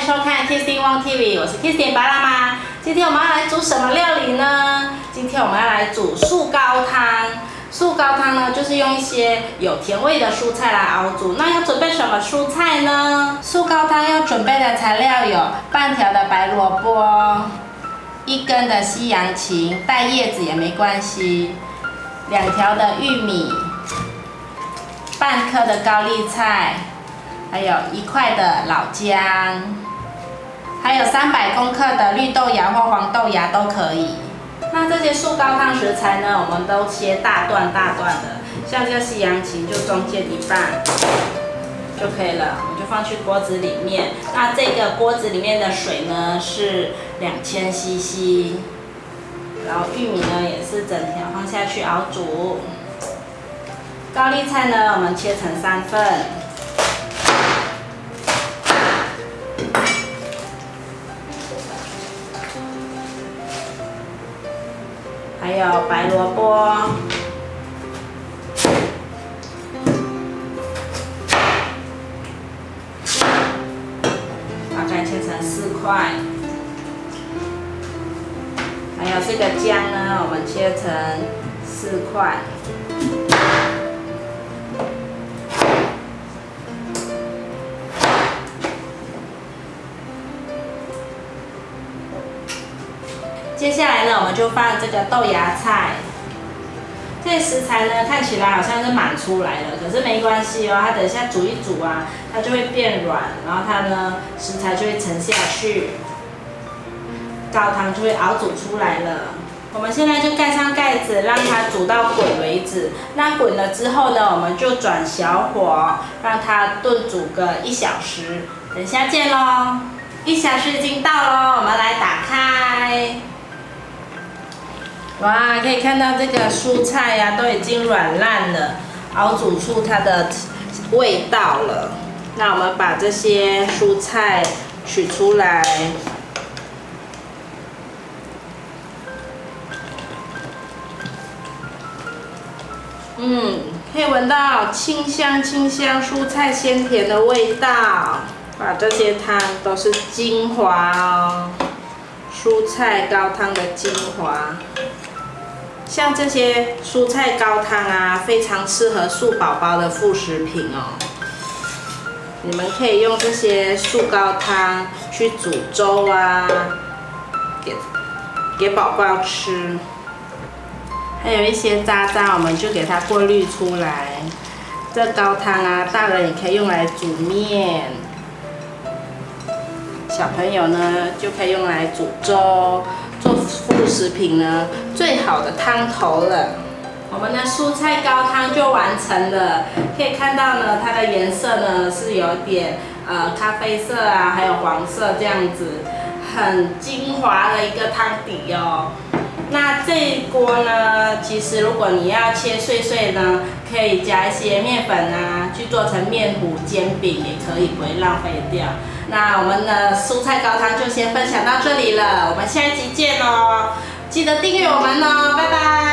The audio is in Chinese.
收看 Kissing One TV， 我是 Kissing 巴辣妈。今天我们要来煮什么料理呢？今天我们要来煮素高汤。素高汤呢，就是用一些有甜味的蔬菜来熬煮。那要准备什么蔬菜呢？素高汤要准备的材料有半条的白萝卜，1根的西洋芹，带叶子也没关系，2条的玉米，半颗的高丽菜，还有1块的老姜，还有300公克的绿豆芽或黄豆芽都可以。那这些素高汤食材呢，我们都切大段的，像这个西洋芹就中间1半就可以了，我们就放去锅子里面。那这个锅子里面的水呢是2000 CC， 然后玉米呢也是整条放下去熬煮。高丽菜呢，我们切成3份。还有白萝卜，大概切成4块。还有这个姜呢，我们切成4块。接下来呢，我们就放这个豆芽菜。这些食材呢，看起来好像是满出来了，可是没关系哦，它等一下煮一煮啊，它就会变软，然后它呢，食材就会沉下去，高汤就会熬煮出来了。我们现在就盖上盖子，让它煮到滚为止。那滚了之后呢，我们就转小火，让它炖煮个1小时。等一下见喽！1小时已经到喽，我们来打开。哇，可以看到这个蔬菜呀，都已经软烂了，熬煮出它的味道了。那我们把这些蔬菜取出来，可以闻到清香蔬菜鲜甜的味道。哇，这些汤都是精华哦，蔬菜高汤的精华。像这些蔬菜高汤啊，非常适合素宝宝的副食品哦。你们可以用这些素高汤去煮粥啊，给宝宝吃。还有一些渣渣，我们就给它过滤出来。这高汤啊，大人也可以用来煮面，小朋友呢就可以用来煮粥。做副食品呢，最好的汤头了。我们的蔬菜高汤就完成了，可以看到呢，它的颜色呢是有点咖啡色啊，还有黄色这样子，很精华的一个汤底哦。那这一锅呢，其实如果你要切碎碎呢，可以加一些面粉啊，去做成面糊、煎饼也可以，不会浪费掉。那我们的蔬菜高汤就先分享到这里了，我们下一集见哦！记得订阅我们哦，拜拜。